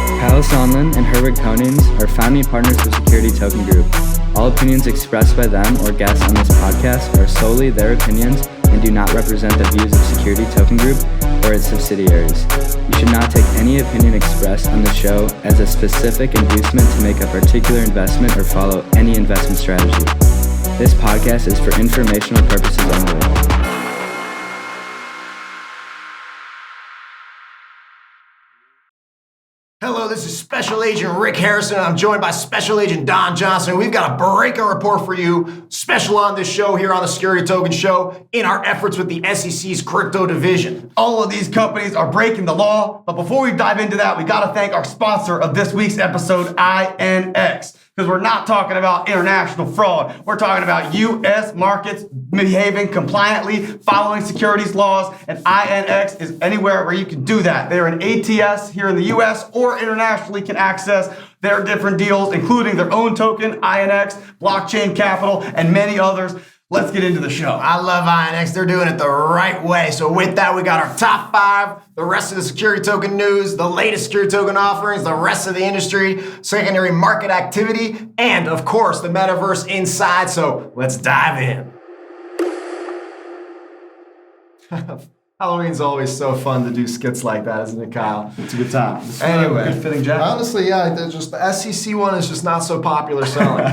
Kyle Sonlin and Herwig Konings are founding partners of Security Token Group. All opinions expressed by them or guests on this podcast are solely their opinions and do not represent the views of Security Token Group or its subsidiaries. You should not take any opinion expressed on the show as a specific inducement to make a particular investment or follow any investment strategy. This podcast is for informational purposes only. Hello, this is Special Agent Rick Harrison. I'm joined by Special Agent Don Johnson. We've got a breakout report for you, special on this show here on the Security Token Show in our efforts with the SEC's crypto division. All of these companies are breaking the law, but before we dive into that, we got to thank our sponsor of this week's episode, INX. Because we're not talking about international fraud. We're talking about U.S. markets behaving compliantly, following securities laws, and INX is anywhere where you can do that. They're an ATS here in the U.S. or internationally can access their different deals, including their own token, INX, blockchain capital, and many others. Let's get into the show. I love INX. They're doing it the right way. So with that, we got our top 5, the rest of the security token news, the latest security token offerings, the rest of the industry, secondary market activity, and of course, the Metaverse inside. So let's dive in. Halloween's always so fun to do skits like that, isn't it, Kyle? It's a good time. Anyway, good fitting jacket. Honestly, yeah, the SEC one is just not so popular selling.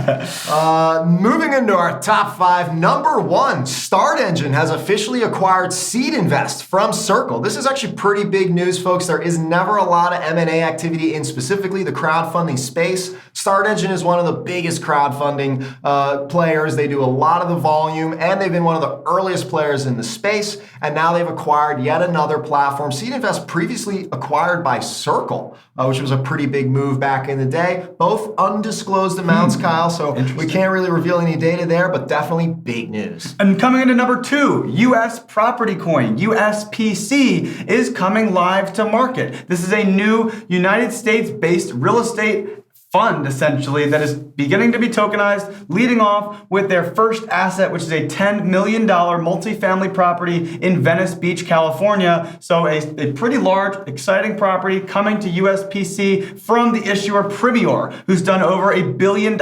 Moving into our top 5, number 1, StartEngine has officially acquired SeedInvest from Circle. This is actually pretty big news, folks. There is never a lot of M&A activity in specifically the crowdfunding space. StartEngine is one of the biggest crowdfunding players. They do a lot of the volume, and they've been one of the earliest players in the space, and now they've acquired yet another platform. SeedInvest previously acquired by Circle, which was a pretty big move back in the day. Both undisclosed amounts, Kyle, so we can't really reveal any data there, but definitely big news. And coming into number 2, U.S. property coin, USPC, is coming live to market. This is a new United States-based real estate fund, essentially, that is beginning to be tokenized, leading off with their first asset, which is a $10 million multifamily property in Venice Beach, California. So a pretty large, exciting property coming to USPC from the issuer Privior, who's done over $1 billion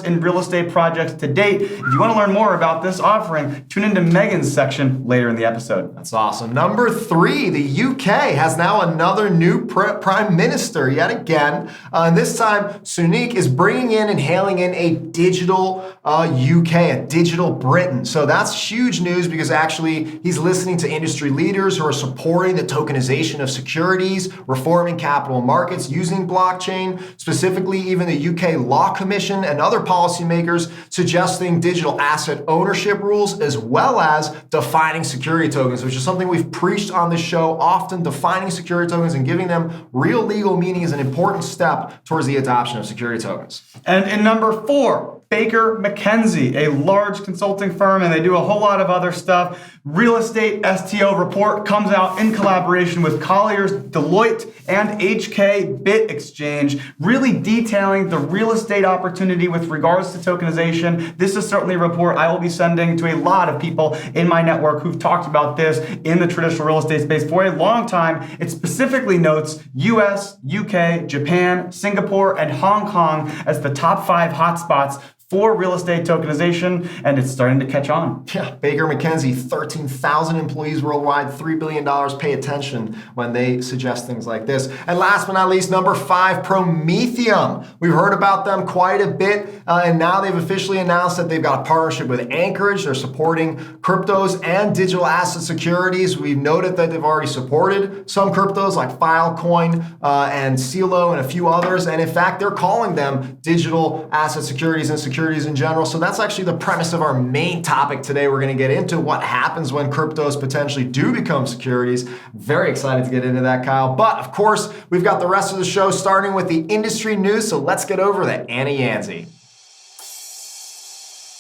in real estate projects to date. If you want to learn more about this offering, tune into Megan's section later in the episode. That's awesome. Number 3, the UK has now another new prime minister yet again. And this time, Sunak is bringing in and hailing in a digital UK, a digital Britain. So that's huge news because actually he's listening to industry leaders who are supporting the tokenization of securities, reforming capital markets using blockchain, specifically even the UK Law Commission and other policymakers suggesting digital asset ownership rules as well as defining security tokens, which is something we've preached on this show often. Defining security tokens and giving them real legal meaning is an important step towards the adoption of security tokens. And in number 4, Baker Mckenzie, a large consulting firm, and they do a whole lot of other stuff. Real estate STO report comes out in collaboration with Colliers, Deloitte, and HK Bit Exchange, really detailing the real estate opportunity with regards to tokenization. This is certainly a report I will be sending to a lot of people in my network who've talked about this in the traditional real estate space for a long time. It specifically notes US, UK, Japan, Singapore, and Hong Kong as the top 5 hotspots for real estate tokenization, and it's starting to catch on. Yeah, Baker Mckenzie, 13,000 employees worldwide, $3 billion. Pay attention when they suggest things like this. And last but not least, number 5, Prometheum. We've heard about them quite a bit, and now they've officially announced that they've got a partnership with Anchorage. They're supporting cryptos and digital asset securities. We've noted that they've already supported some cryptos like Filecoin and CeeLo and a few others, and in fact, they're calling them digital asset securities and securities in general. So that's actually the premise of our main topic today. We're going to get into what happens when cryptos potentially do become securities. Very excited to get into that, Kyle. But of course, we've got the rest of the show starting with the industry news. So let's get over to Annie Yanzi.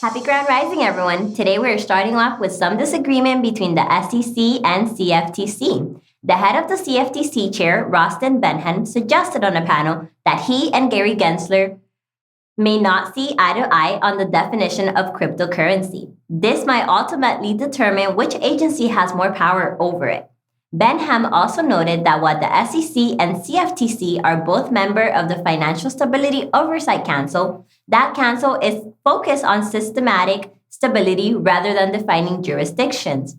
Happy Grand Rising, everyone. Today we're starting off with some disagreement between the SEC and CFTC. The head of the CFTC chair, Rostin Benham, suggested on a panel that he and Gary Gensler may not see eye to eye on the definition of cryptocurrency. This might ultimately determine which agency has more power over it. Benham also noted that while the SEC and CFTC are both members of the Financial Stability Oversight Council, that council is focused on systematic stability rather than defining jurisdictions.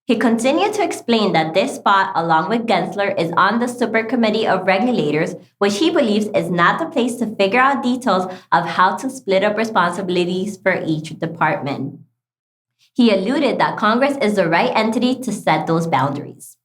He continued to explain that this spot, along with Gensler, is on the Supercommittee of Regulators, which he believes is not the place to figure out details of how to split up responsibilities for each department. He alluded that Congress is the right entity to set those boundaries.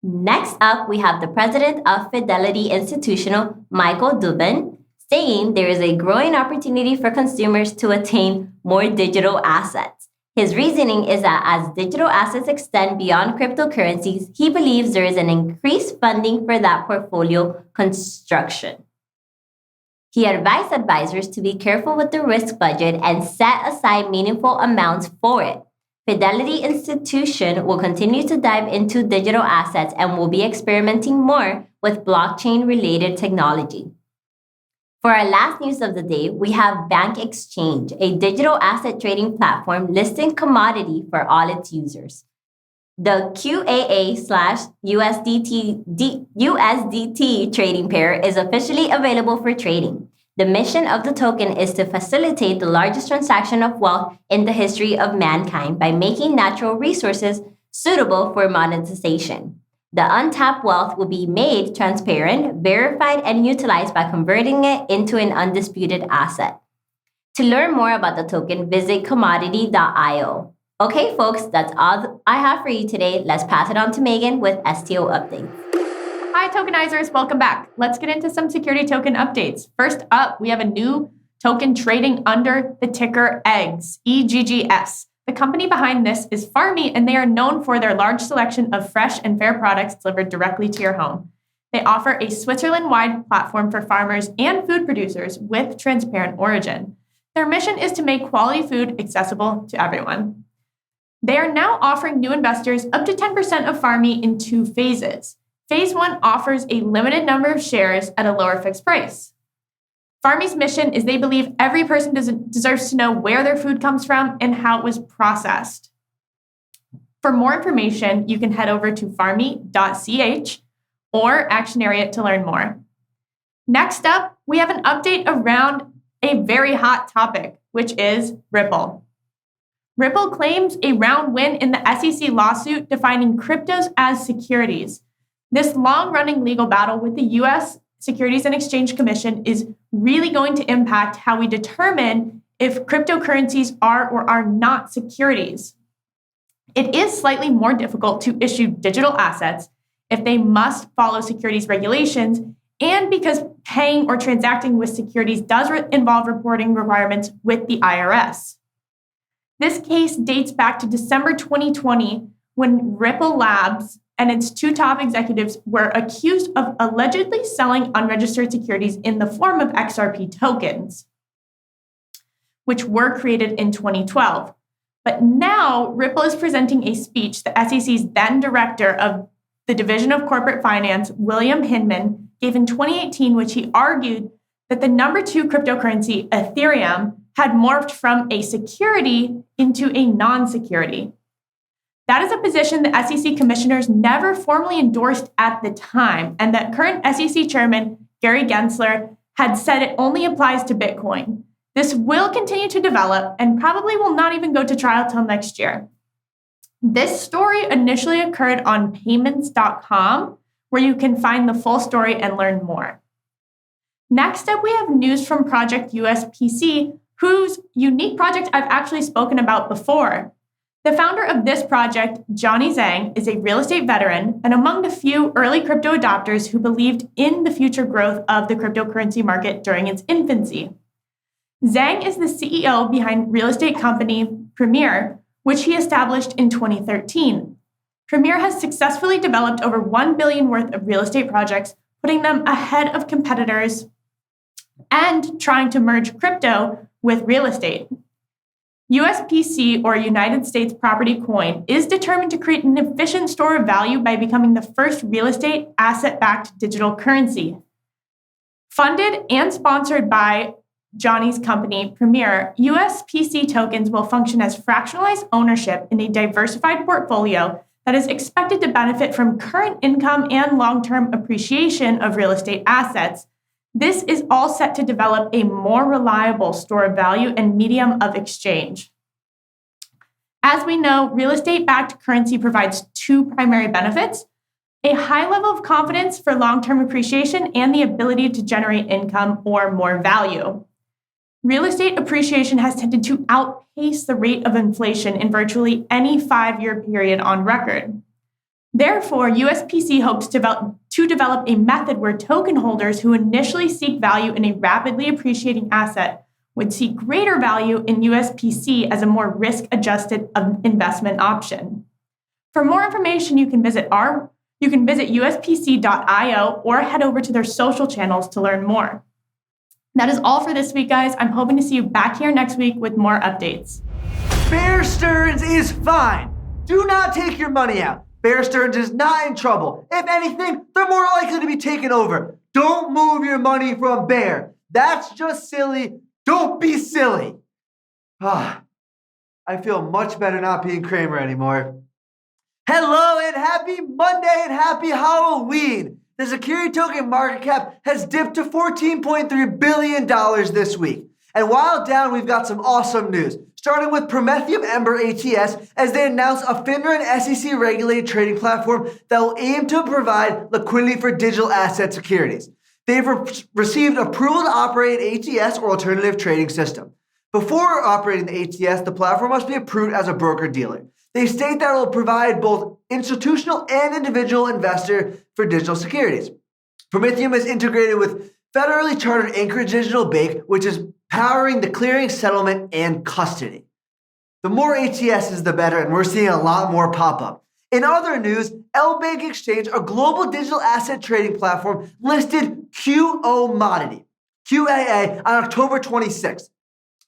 Next up, we have the president of Fidelity Institutional, Michael Dubin, saying there is a growing opportunity for consumers to attain more digital assets. His reasoning is that as digital assets extend beyond cryptocurrencies, he believes there is an increased funding for that portfolio construction. He advised advisors to be careful with the risk budget and set aside meaningful amounts for it. Fidelity Institution will continue to dive into digital assets and will be experimenting more with blockchain-related technology. For our last news of the day, we have Bank Exchange, a digital asset trading platform listing commodity for all its users. The QAAA/USDT trading pair is officially available for trading. The mission of the token is to facilitate the largest transaction of wealth in the history of mankind by making natural resources suitable for monetization. The untapped wealth will be made transparent, verified, and utilized by converting it into an undisputed asset. To learn more about the token, visit commodity.io. Okay, folks, that's all I have for you today. Let's pass it on to Megan with STO Updates. Hi, tokenizers. Welcome back. Let's get into some security token updates. First up, we have a new token trading under the ticker EGGS, EGGS. The company behind this is Farmy, and they are known for their large selection of fresh and fair products delivered directly to your home. They offer a Switzerland-wide platform for farmers and food producers with transparent origin. Their mission is to make quality food accessible to everyone. They are now offering new investors up to 10% of Farmy in 2 phases. Phase 1 offers a limited number of shares at a lower fixed price. Farmy's mission is they believe every person deserves to know where their food comes from and how it was processed. For more information, you can head over to farmy.ch or Actionariat to learn more. Next up, we have an update around a very hot topic, which is Ripple. Ripple claims a round win in the SEC lawsuit defining cryptos as securities. This long-running legal battle with the U.S. Securities and Exchange Commission is really going to impact how we determine if cryptocurrencies are or are not securities. It is slightly more difficult to issue digital assets if they must follow securities regulations, and because paying or transacting with securities does involve reporting requirements with the IRS. This case dates back to December 2020 when Ripple Labs and its 2 top executives were accused of allegedly selling unregistered securities in the form of XRP tokens, which were created in 2012. But now Ripple is presenting a speech the SEC's then director of the Division of Corporate Finance, William Hinman, gave in 2018, which he argued that the number 2 cryptocurrency, Ethereum, had morphed from a security into a non-security. That is a position the SEC commissioners never formally endorsed at the time, and that current SEC chairman, Gary Gensler, had said it only applies to Bitcoin. This will continue to develop and probably will not even go to trial till next year. This story initially occurred on payments.com, where you can find the full story and learn more. Next up, we have news from Project USPC, whose unique project I've actually spoken about before. The founder of this project, Johnny Zhang, is a real estate veteran and among the few early crypto adopters who believed in the future growth of the cryptocurrency market during its infancy. Zhang is the CEO behind real estate company Premier, which he established in 2013. Premier has successfully developed over $1 billion worth of real estate projects, putting them ahead of competitors and trying to merge crypto with real estate. USPC, or United States Property Coin, is determined to create an efficient store of value by becoming the first real estate asset-backed digital currency. Funded and sponsored by Johnny's company, Premier, USPC tokens will function as fractionalized ownership in a diversified portfolio that is expected to benefit from current income and long-term appreciation of real estate assets. This is all set to develop a more reliable store of value and medium of exchange. As we know, real estate-backed currency provides two primary benefits: a high level of confidence for long-term appreciation and the ability to generate income or more value. Real estate appreciation has tended to outpace the rate of inflation in virtually any 5-year period on record. Therefore, USPC hopes to develop a method where token holders who initially seek value in a rapidly appreciating asset would see greater value in USPC as a more risk-adjusted investment option. For more information, you can visit uspc.io or head over to their social channels to learn more. That is all for this week, guys. I'm hoping to see you back here next week with more updates. Bear Stearns is fine. Do not take your money out. Bear Stearns is not in trouble. If anything, they're more likely to be taken over. Don't move your money from Bear. That's just silly. Don't be silly. I feel much better not being Kramer anymore. Hello and happy Monday and happy Halloween. The security token market cap has dipped to $14.3 billion this week. And while down, we've got some awesome news. Starting with Prometheum Ember ATS, as they announced a FINRA and SEC regulated trading platform that will aim to provide liquidity for digital asset securities. They've received approval to operate an ATS or alternative trading system. Before operating the ATS, the platform must be approved as a broker-dealer. They state that it will provide both institutional and individual investor for digital securities. Prometheum is integrated with federally chartered Anchorage Digital Bank, which is powering the clearing, settlement, and custody. The more ATSs, the better, and we're seeing a lot more pop up. In other news, LBank Exchange, a global digital asset trading platform, listed QAAA on October 26th.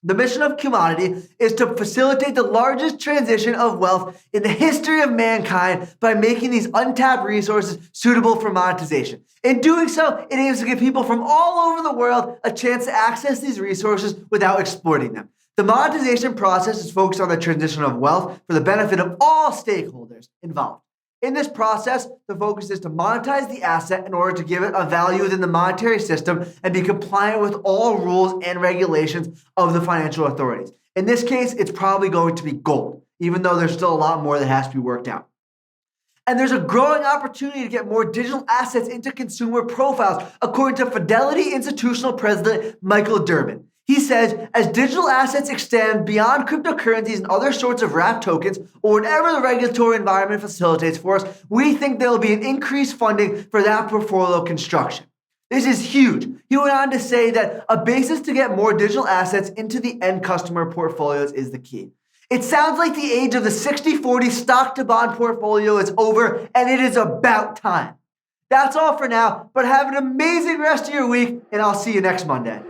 The mission of QAAA is to facilitate the largest transition of wealth in the history of mankind by making these untapped resources suitable for monetization. In doing so, it aims to give people from all over the world a chance to access these resources without exploiting them. The monetization process is focused on the transition of wealth for the benefit of all stakeholders involved. In this process, the focus is to monetize the asset in order to give it a value within the monetary system and be compliant with all rules and regulations of the financial authorities. In this case, it's probably going to be gold, even though there's still a lot more that has to be worked out. And there's a growing opportunity to get more digital assets into consumer profiles, according to Fidelity Institutional President Michael Durbin. He says, as digital assets extend beyond cryptocurrencies and other sorts of wrapped tokens, or whatever the regulatory environment facilitates for us, we think there will be an increased funding for that portfolio construction. This is huge. He went on to say that a basis to get more digital assets into the end customer portfolios is the key. It sounds like the age of the 60-40 stock to bond portfolio is over, and it is about time. That's all for now, but have an amazing rest of your week, and I'll see you next Monday.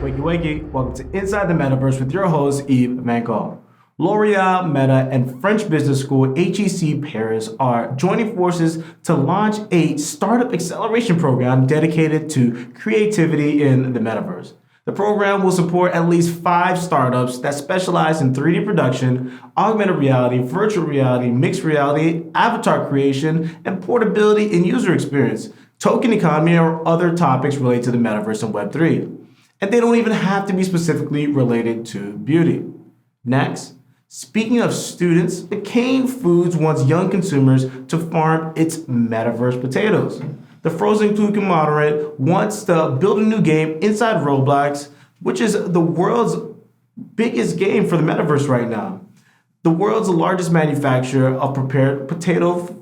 Wakey wakey, welcome to Inside the Metaverse with your host, Yves Manco. L'Oreal, Meta, and French Business School HEC Paris are joining forces to launch a startup acceleration program dedicated to creativity in the Metaverse. The program will support at least 5 startups that specialize in 3D production, augmented reality, virtual reality, mixed reality, avatar creation, and portability in user experience, token economy, or other topics related to the Metaverse and Web3. And they don't even have to be specifically related to beauty. Next, speaking of students, McCain Foods wants young consumers to farm its Metaverse potatoes. The frozen food conglomerate wants to build a new game inside Roblox, which is the world's biggest game for the Metaverse right now. The world's largest manufacturer of prepared potato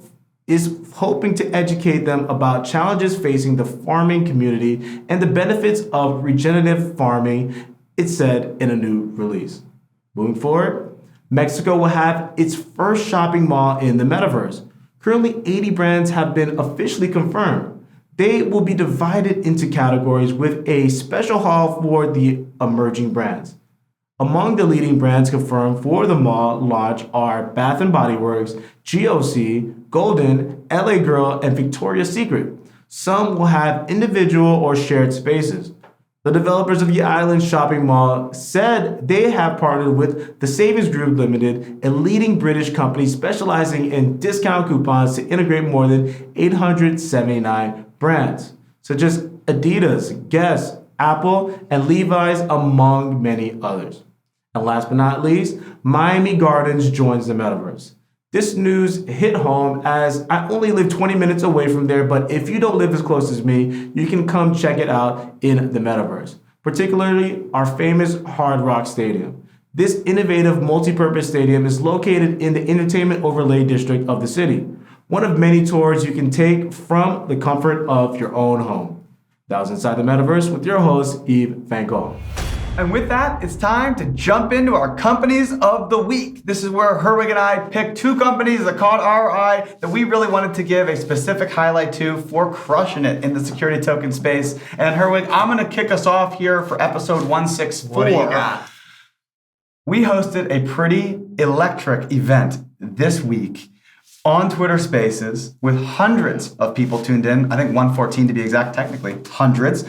is hoping to educate them about challenges facing the farming community and the benefits of regenerative farming, it said in a new release. Moving forward, Mexico will have its first shopping mall in the Metaverse. Currently, 80 brands have been officially confirmed. They will be divided into categories with a special hall for the emerging brands. Among the leading brands confirmed for the mall launch are Bath & Body Works, GOC, Golden, LA Girl, and Victoria's Secret. Some will have individual or shared spaces. The developers of the Island Shopping Mall said they have partnered with the Savings Group Limited, a leading British company specializing in discount coupons to integrate more than 879 brands, such as Adidas, Guess, Apple, and Levi's, among many others. And last but not least, Miami Gardens joins the Metaverse. This news hit home as I only live 20 minutes away from there, but if you don't live as close as me, you can come check it out in the Metaverse, particularly our famous Hard Rock Stadium. This innovative multi-purpose stadium is located in the entertainment overlay district of the city, one of many tours you can take from the comfort of your own home. That was Inside the Metaverse with your host, Yves Van Gogh. And with that, it's time to jump into our companies of the week. This is where Herwig and I picked 2 companies that caught our eye that we really wanted to give a specific highlight to for crushing it in the security token space. And Herwig, I'm going to kick us off here for episode 164. What do you got? We hosted a pretty electric event this week on Twitter Spaces with hundreds of people tuned in. I think 114 to be exact, technically hundreds.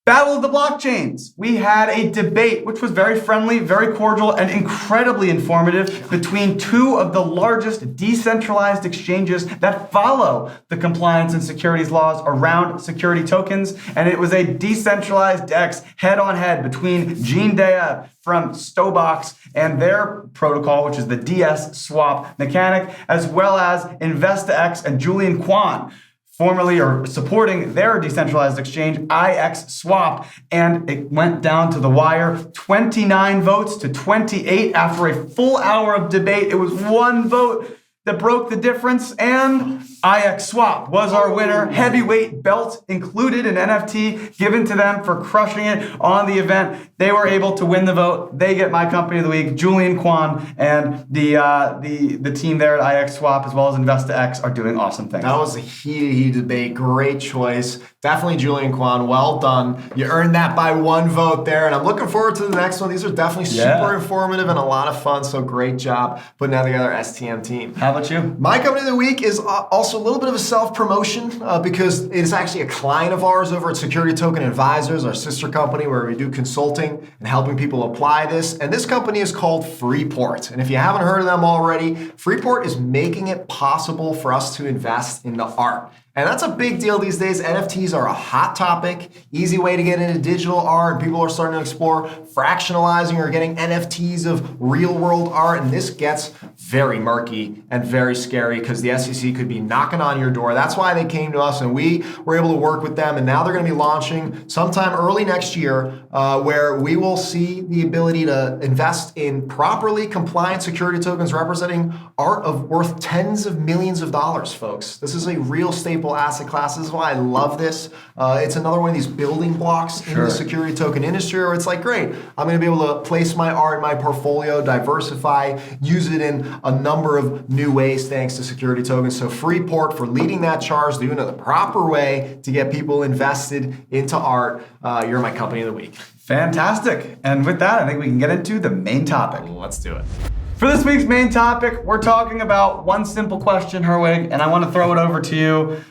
Battle of the Blockchains. We had a debate, which was very friendly, very cordial, and incredibly informative between 2 of the largest decentralized exchanges that follow the compliance and securities laws around security tokens. And it was a decentralized DEX head-on-head between Gene Dea from Stobox and their protocol, which is the DS swap mechanic, as well as InvestaX and Julian Kwan, formerly or supporting their decentralized exchange, IX Swap, and it went down to the wire, 29 votes to 28 after a full hour of debate. It was 1 vote that broke the difference, and IX Swap was our winner. Heavyweight belt included, an NFT given to them for crushing it on the event. They were able to win the vote. They get my company of the week. Julian Kwan and the team there at IX Swap, as well as InvestaX, are doing awesome things. That was a heated debate. Great choice. Definitely Julian Kwan. Well done. You earned that by 1 vote there, and I'm looking forward to the next one. These are definitely super informative and a lot of fun, so great job putting that together, STM team. How about you? My company of the week is also a little bit of a self-promotion because it is actually a client of ours over at Security Token Advisors, our sister company where we do consulting and helping people apply this. And this company is called Freeport. And if you haven't heard of them already, Freeport is making it possible for us to invest in the art. And that's a big deal these days. NFTs are a hot topic, easy way to get into digital art. And people are starting to explore fractionalizing or getting NFTs of real world art. And this gets very murky and very scary because the SEC could be knocking on your door. That's why they came to us and we were able to work with them. And now they're going to be launching sometime early next year where we will see the ability to invest in properly compliant security tokens representing art of worth tens of millions of dollars, folks. This is a real staple asset class. This is why I love this. It's another one of these building blocks in the security token industry where it's like, great, I'm going to be able to place my art in my portfolio, diversify, use it in a number of new ways thanks to security tokens. So Freeport for leading that charge, doing it the proper way to get people invested into art. You're my company of the week. Fantastic. And with that, I think we can get into the main topic. Let's do it. For this week's main topic, we're talking about one simple question, Herwig, and I want to throw it over to you.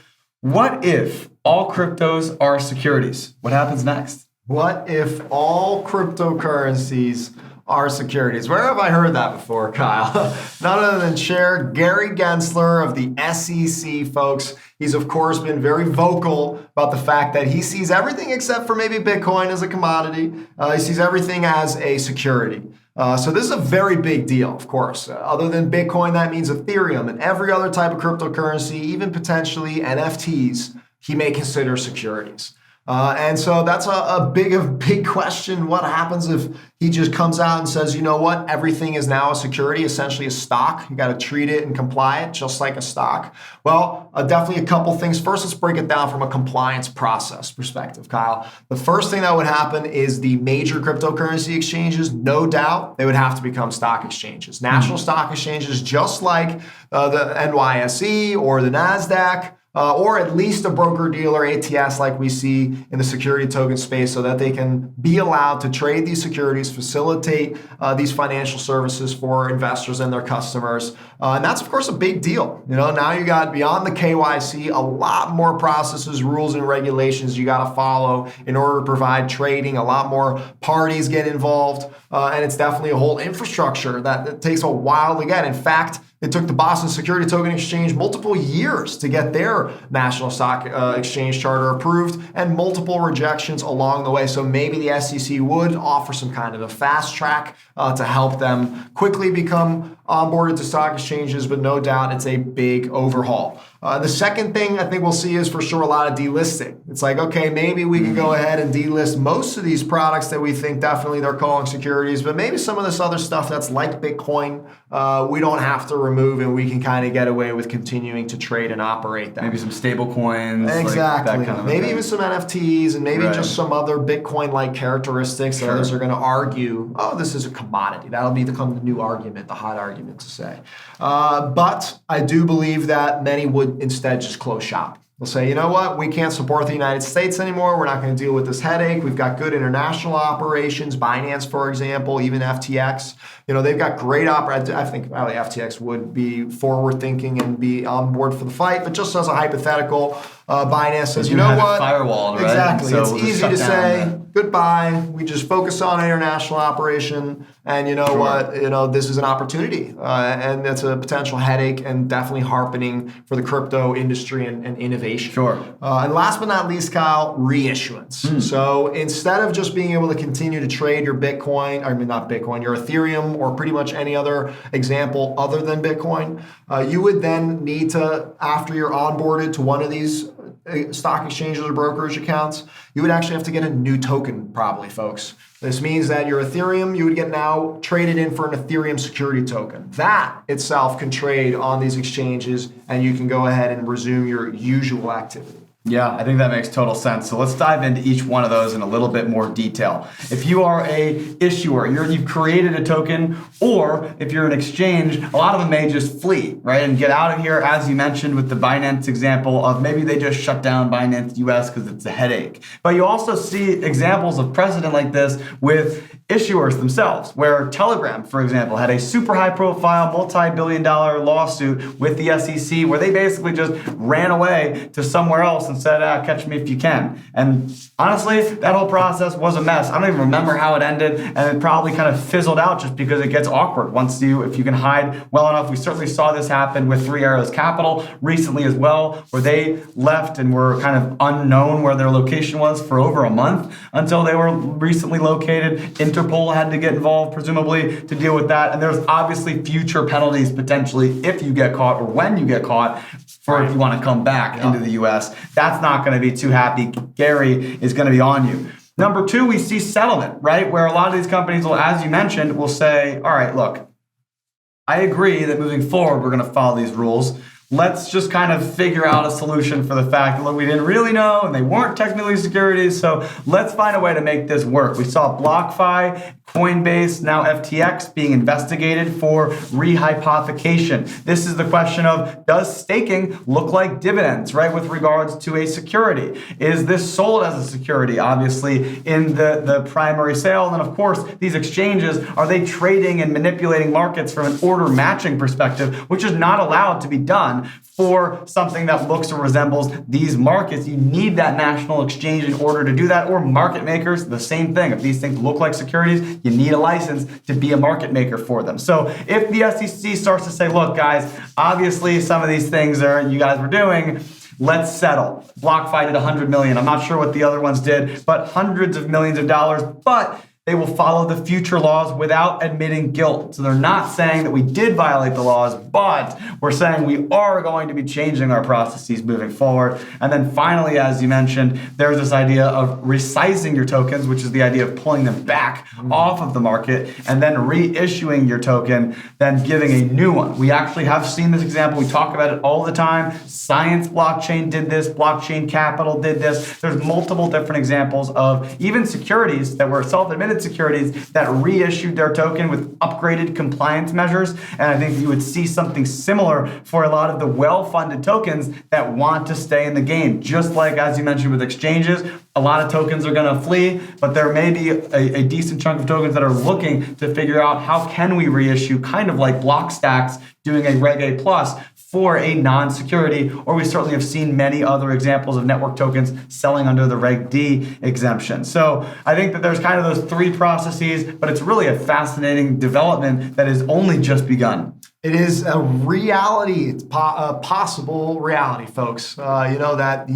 What if all cryptos are securities? What happens next? What if all cryptocurrencies are securities? Where have I heard that before, Kyle? None other than Chair Gary Gensler of the SEC, folks. He's, of course, been very vocal about the fact that he sees everything except for maybe Bitcoin as a commodity. He sees everything as a security. So this is a very big deal, of course. Other than Bitcoin, that means Ethereum and every other type of cryptocurrency, even potentially NFTs, he may consider securities. And so that's a big question. What happens if he just comes out and says, you know what, everything is now a security, essentially a stock. You got to treat it and comply it just like a stock. Well, definitely a couple things. First, let's break it down from a compliance process perspective, Kyle. The first thing that would happen is the major cryptocurrency exchanges, no doubt, they would have to become stock exchanges. National stock exchanges, just like the NYSE or the NASDAQ, or at least a broker-dealer ATS like we see in the security token space, so that they can be allowed to trade these securities, facilitate these financial services for investors and their customers. And that's, of course, a big deal. Now you got, beyond the KYC, a lot more processes, rules, and regulations you got to follow in order to provide trading. A lot more parties get involved, and it's definitely a whole infrastructure that takes a while to get. In fact, it took the Boston Security Token Exchange multiple years to get their national stock exchange charter approved, and multiple rejections along the way. So maybe the SEC would offer some kind of a fast track to help them quickly become onboarded to stock exchanges, but no doubt it's a big overhaul. The second thing I think we'll see is for sure a lot of delisting. It's like, okay, maybe we can go ahead and delist most of these products that we think definitely they're calling securities, but maybe some of this other stuff that's like Bitcoin, we don't have to remove, and we can kind of get away with continuing to trade and operate them. Maybe some stable coins. Exactly. Like that kind of maybe even some NFTs, and maybe Right. just some other Bitcoin-like characteristics that others are going to argue, oh, this is a commodity. That'll become the new argument, the hot argument to say. But I do believe that many would instead just close shop. They'll say, you know what, we can't support the United States anymore. We're not going to deal with this headache. We've got good international operations, Binance, for example, even FTX. They've got great I think probably FTX would be forward-thinking and be on board for the fight. But just as a hypothetical, Binance says, you know what? Firewall, right? Exactly. So it's we'll just easy shut to down say goodbye. We just focus on international operation. And you know what? This is an opportunity. And that's a potential headache, and definitely harpening for the crypto industry and innovation. Sure. And last but not least, Kyle, reissuance. So instead of just being able to continue to trade your Bitcoin, not Bitcoin, your Ethereum, or pretty much any other example other than Bitcoin, you would then need to, after you're onboarded to one of these stock exchanges or brokerage accounts, you would actually have to get a new token, probably, folks. This means that your Ethereum, you would get now traded in for an Ethereum security token. That itself can trade on these exchanges, and you can go ahead and resume your usual activity. Yeah, I think that makes total sense. So let's dive into each one of those in a little bit more detail. If you are a issuer, you've created a token, or if you're an exchange, a lot of them may just flee, right, and get out of here, as you mentioned with the Binance example of maybe they just shut down Binance US because it's a headache. But you also see examples of precedent like this with issuers themselves, where Telegram, for example, had a super high-profile, multi-billion-dollar lawsuit with the SEC where they basically just ran away to somewhere else and said, catch me if you can. And honestly, that whole process was a mess. I don't even remember how it ended, and it probably kind of fizzled out just because it gets awkward if you can hide well enough. We certainly saw this happen with Three Arrows Capital recently as well, where they left and were kind of unknown where their location was for over a month until they were recently located. Interpol had to get involved, presumably, to deal with that. And there's obviously future penalties potentially if you get caught, or when you get caught, for if you want to come back into the US. That's not going to be too happy. Gary is going to be on you. Number two, we see settlement, right? Where a lot of these companies will, as you mentioned, will say, all right, look, I agree that moving forward, we're going to follow these rules. Let's just kind of figure out a solution for the fact that, look, we didn't really know, and they weren't technically securities, so let's find a way to make this work. We saw BlockFi, Coinbase, now FTX being investigated for rehypothecation. This is the question of, does staking look like dividends, right, with regards to a security? Is this sold as a security, obviously, in the primary sale? And then, of course, these exchanges, are they trading and manipulating markets from an order matching perspective, which is not allowed to be done for something that looks or resembles these markets? You need that national exchange in order to do that, or market makers, the same thing. If these things look like securities, you need a license to be a market maker for them. So if the SEC starts to say, look, guys, obviously some of these things you guys were doing, let's settle. BlockFi did 100 million. I'm not sure what the other ones did, but hundreds of millions of dollars. But they will follow the future laws without admitting guilt. So they're not saying that we did violate the laws, but we're saying we are going to be changing our processes moving forward. And then finally, as you mentioned, there's this idea of resizing your tokens, which is the idea of pulling them back off of the market and then reissuing your token, then giving a new one. We actually have seen this example. We talk about it all the time. Science Blockchain did this. Blockchain Capital did this. There's multiple different examples of even securities that were self-administered traded securities that reissued their token with upgraded compliance measures. And I think you would see something similar for a lot of the well-funded tokens that want to stay in the game. Just like, as you mentioned, with exchanges, a lot of tokens are going to flee, but there may be a decent chunk of tokens that are looking to figure out how can we reissue, kind of like Blockstacks doing a Reg A plus for a non-security, or we certainly have seen many other examples of network tokens selling under the Reg D exemption. So I think that there's kind of those three processes, but it's really a fascinating development that has only just begun. It is a reality. It's a possible reality, folks. You know that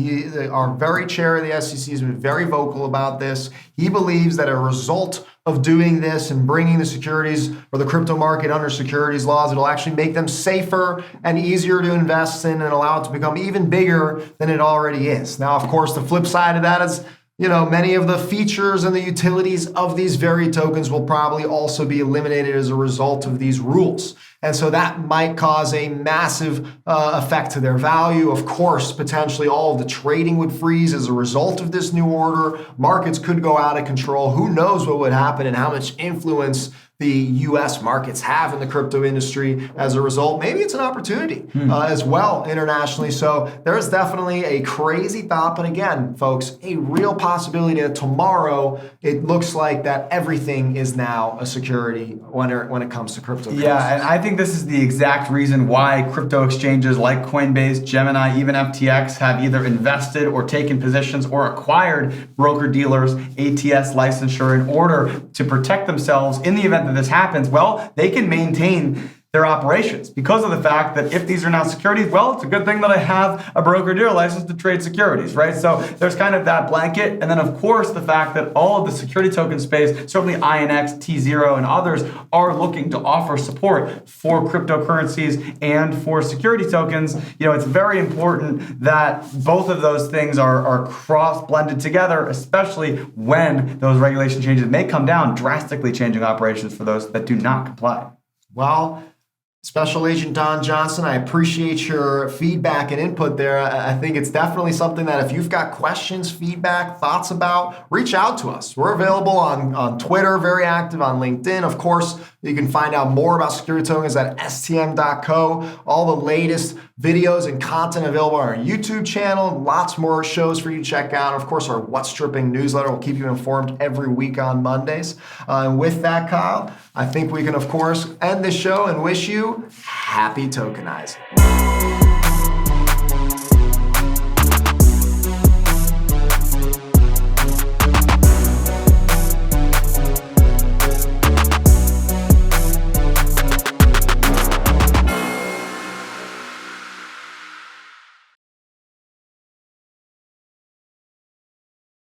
our very chair of the SEC has been very vocal about this. He believes that a result of doing this and bringing the securities or the crypto market under securities laws, it'll actually make them safer and easier to invest in and allow it to become even bigger than it already is. Now, of course, the flip side of that is, you know, many of the features and the utilities of these very tokens will probably also be eliminated as a result of these rules. And so that might cause a massive effect to their value. Of course, potentially all of the trading would freeze as a result of this new order. Markets could go out of control. Who knows what would happen and how much influence the U.S. markets have in the crypto industry as a result. Maybe it's an opportunity as well internationally. So there's definitely a crazy thought. But again, folks, a real possibility that tomorrow it looks like that everything is now a security when it comes to crypto. Yeah, and I think this is the exact reason why crypto exchanges like Coinbase, Gemini, even FTX have either invested or taken positions or acquired broker-dealers, ATS licensure in order to protect themselves in the event that this happens. Well, they can maintain their operations because of the fact that if these are now securities, well, it's a good thing that I have a broker-dealer license to trade securities, right? So there's kind of that blanket. And then, of course, the fact that all of the security token space, certainly INX, T0, and others are looking to offer support for cryptocurrencies and for security tokens. You know, it's very important that both of those things are cross-blended together, especially when those regulation changes may come down, drastically changing operations for those that do not comply. Well, Special Agent Don Johnson, I appreciate your feedback and input there. I think it's definitely something that if you've got questions, feedback, thoughts about, reach out to us. We're available on Twitter, very active, on LinkedIn. Of course, you can find out more about security tokens at stm.co. All the latest videos and content available on our YouTube channel. Lots more shows for you to check out. Of course, our What's Dripping newsletter will keep you informed every week on Mondays. And with that, Kyle, I think we can, of course, end the show and wish you happy tokenizing.